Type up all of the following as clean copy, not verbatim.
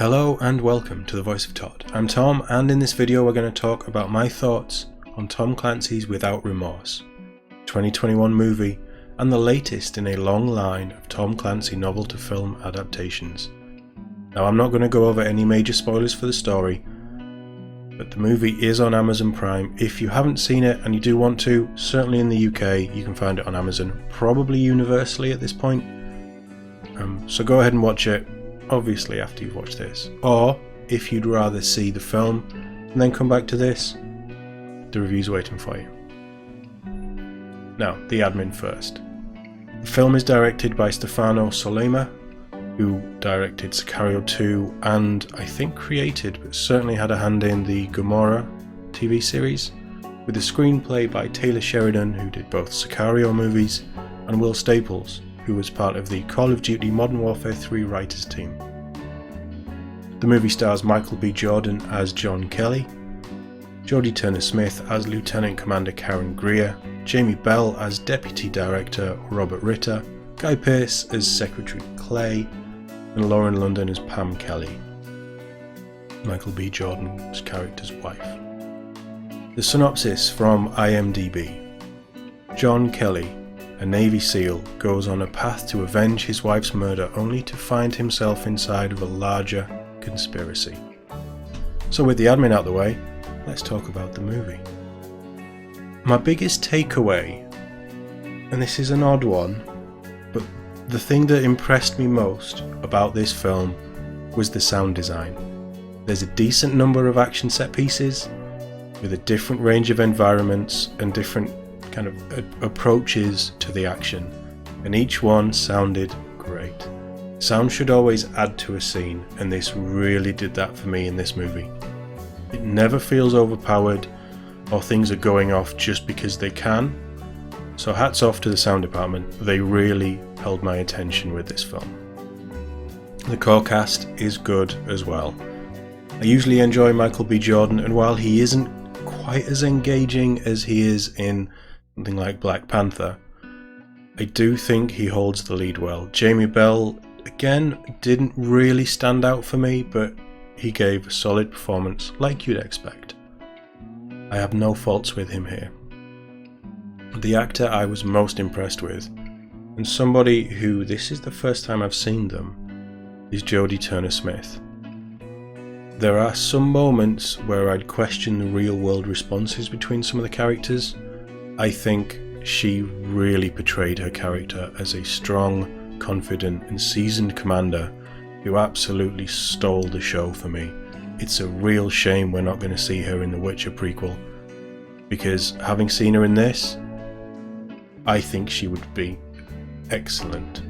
Hello and welcome to the Voice of TOD. I'm Tom, and in this video we're going to talk about my thoughts on Tom Clancy's Without Remorse, 2021 movie and the latest in a long line of Tom Clancy novel-to-film adaptations. Now, I'm not going to go over any major spoilers for the story, but the movie is on Amazon Prime. If you haven't seen it and you do want to, certainly in the UK you can find it on Amazon, probably universally at this point. So go ahead and watch it, obviously after you've watched this. Or, if you'd rather see the film and then come back to this, the review's waiting for you. Now, the admin first. The film is directed by Stefano Sollima, who directed Sicario 2 and I think created, but certainly had a hand in the Gomorrah TV series, with a screenplay by Taylor Sheridan, who did both Sicario movies, and Will Staples, who was part of the Call of Duty Modern Warfare 3 writers team. The movie stars Michael B. Jordan as John Kelly, Jodie Turner-Smith as Lieutenant Commander Karen Greer, Jamie Bell as Deputy Director Robert Ritter, Guy Pearce as Secretary Clay, and Lauren London as Pam Kelly, Michael B. Jordan's character's wife. The synopsis from IMDB. John Kelly, a Navy SEAL, goes on a path to avenge his wife's murder only to find himself inside of a larger conspiracy. So with the admin out the way, let's talk about the movie. My biggest takeaway, and this is an odd one, but the thing that impressed me most about this film was the sound design. There's a decent number of action set pieces with a different range of environments and different kind of approaches to the action, and each one sounded great. Sound should always add to a scene, and this really did that for me in this movie. It never feels overpowered or things are going off just because they can, so hats off to the sound department. They really held my attention with this film. The core cast is good as well. I usually enjoy Michael B. Jordan, and while he isn't quite as engaging as he is in something like Black Panther, I do think he holds the lead well. Jamie Bell, again, didn't really stand out for me, but he gave a solid performance like you'd expect. I have no faults with him here. The actor I was most impressed with, and somebody who this is the first time I've seen them, is Jodie Turner-Smith. There are some moments where I'd question the real world responses between some of the characters. I think she really portrayed her character as a strong, confident and seasoned commander who absolutely stole the show for me. It's a real shame we're not going to see her in the Witcher prequel, because having seen her in this, I think she would be excellent.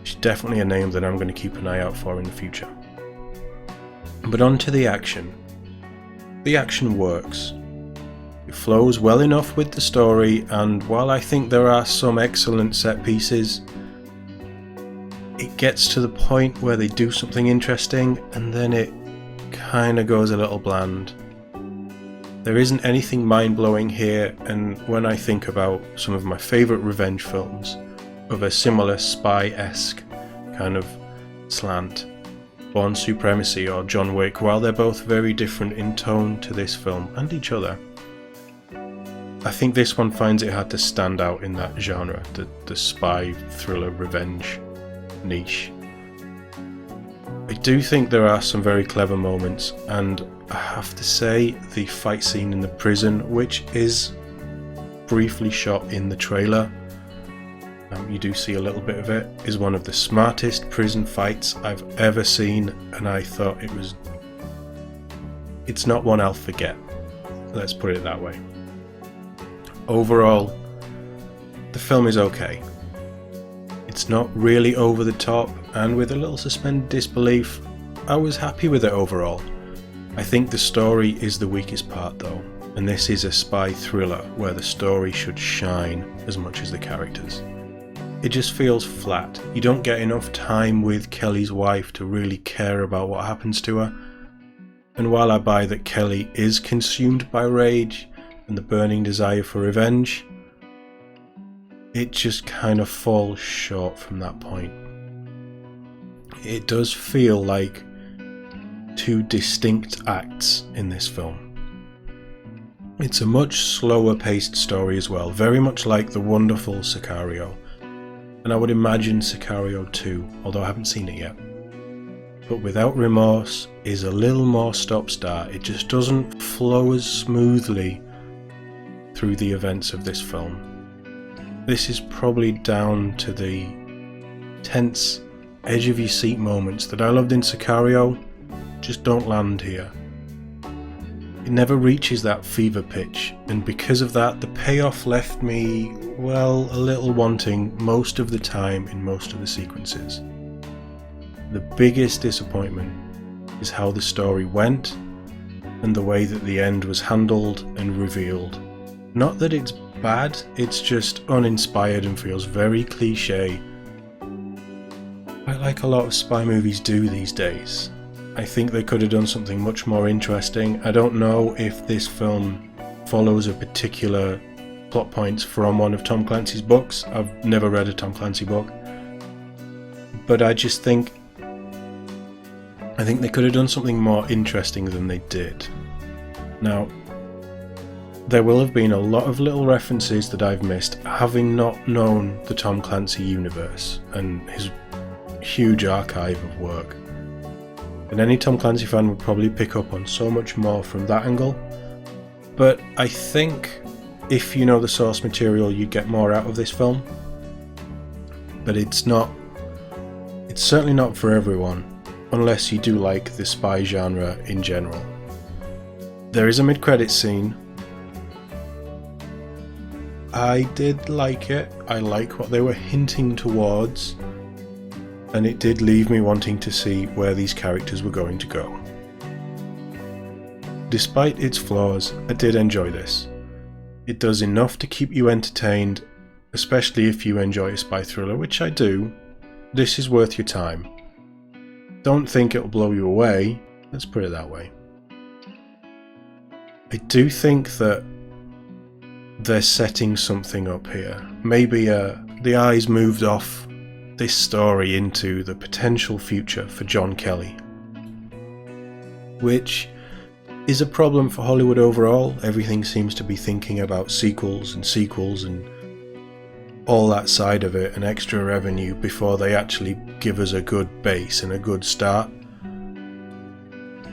She's definitely a name that I'm going to keep an eye out for in the future. But on to the action. The action works. It flows well enough with the story, and while I think there are some excellent set pieces, it gets to the point where they do something interesting and then it kinda goes a little bland. There isn't anything mind-blowing here, and when I think about some of my favourite revenge films of a similar spy-esque kind of slant, Bourne Supremacy or John Wick, while they're both very different in tone to this film and each other, I think this one finds it hard to stand out in that genre, the spy thriller revenge niche. I do think there are some very clever moments, and I have to say the fight scene in the prison, which is briefly shot in the trailer, you do see a little bit of it, is one of the smartest prison fights I've ever seen, and I thought it's not one I'll forget, let's put it that way. Overall, the film is okay. It's not really over the top, and with a little suspended disbelief, I was happy with it overall. I think the story is the weakest part though, and this is a spy thriller where the story should shine as much as the characters. It just feels flat. You don't get enough time with Kelly's wife to really care about what happens to her, and while I buy that Kelly is consumed by rage and the burning desire for revenge, it just kind of falls short from that point. it does feel like two distinct acts in this film. It's a much slower paced story as well, very much like the wonderful Sicario. And I would imagine Sicario 2, although I haven't seen it yet. But Without Remorse is a little more stop-start. It just doesn't flow as smoothly through the events of this film. This is probably down to the tense, edge-of-your-seat moments that I loved in Sicario, just don't land here. It never reaches that fever pitch, and because of that, the payoff left me, well, a little wanting most of the time in most of the sequences. The biggest disappointment is how the story went and the way that the end was handled and revealed. Not that it's bad, it's just uninspired and feels very cliché, like a lot of spy movies do these days. I think they could have done something much more interesting. I don't know if this film follows a particular plot points from one of Tom Clancy's books. I've never read a Tom Clancy book. But I think they could have done something more interesting than they did. Now, there will have been a lot of little references that I've missed, having not known the Tom Clancy universe and his huge archive of work. And any Tom Clancy fan would probably pick up on so much more from that angle. But I think if you know the source material, you get more out of this film. But it's certainly not for everyone, unless you do like the spy genre in general. There is a mid-credits scene. I did like it. I like what they were hinting towards. And it did leave me wanting to see where these characters were going to go. Despite its flaws, I did enjoy this. It does enough to keep you entertained, especially if you enjoy a spy thriller, which I do. This is worth your time. Don't think it'll blow you away, let's put it that way. I do think that they're setting something up here. Maybe the eyes moved off this story into the potential future for John Kelly, which is a problem for Hollywood overall. Everything seems to be thinking about sequels and all that side of it and extra revenue before they actually give us a good base and a good start.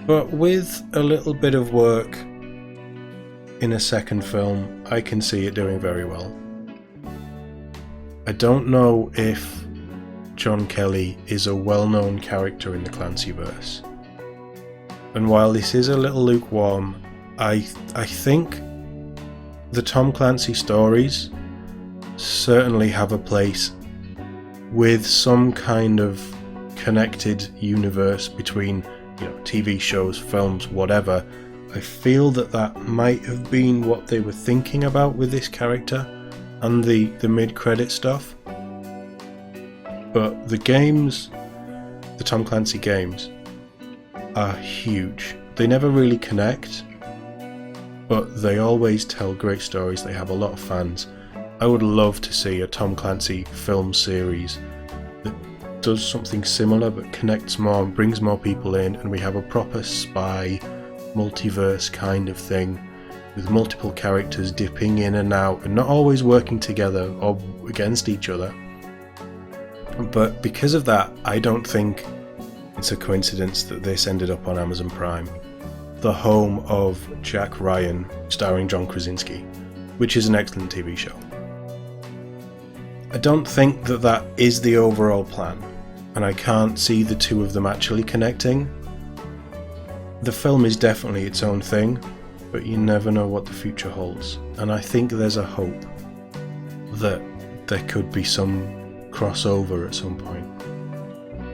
But with a little bit of work in a second film, I can see it doing very well. I don't know if John Kelly is a well-known character in the Clancyverse. And while this is a little lukewarm, I think the Tom Clancy stories certainly have a place with some kind of connected universe between, TV shows, films, whatever. I feel that might have been what they were thinking about with this character and the mid-credit stuff. But the games, the Tom Clancy games, are huge. They never really connect, but they always tell great stories. They have a lot of fans. I would love to see a Tom Clancy film series that does something similar but connects more and brings more people in, and we have a proper spy multiverse kind of thing with multiple characters dipping in and out and not always working together or against each other. But because of that, I don't think it's a coincidence that this ended up on Amazon Prime, the home of Jack Ryan starring John Krasinski, which is an excellent TV show. I don't think that is the overall plan, and I can't see the two of them actually connecting. The film is definitely its own thing, but you never know what the future holds, and I think there's a hope that there could be some crossover at some point.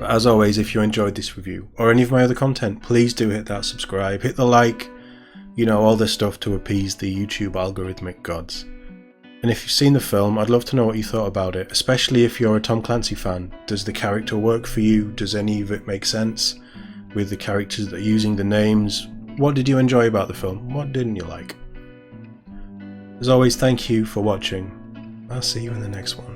But as always, if you enjoyed this review or any of my other content, please do hit that subscribe, hit the like, all this stuff to appease the YouTube algorithmic gods. And if you've seen the film, I'd love to know what you thought about it, especially if you're a Tom Clancy fan. Does the character work for you? Does any of it make sense with the characters that are using the names? What did you enjoy about the film? What didn't you like? As always, thank you for watching. I'll see you in the next one.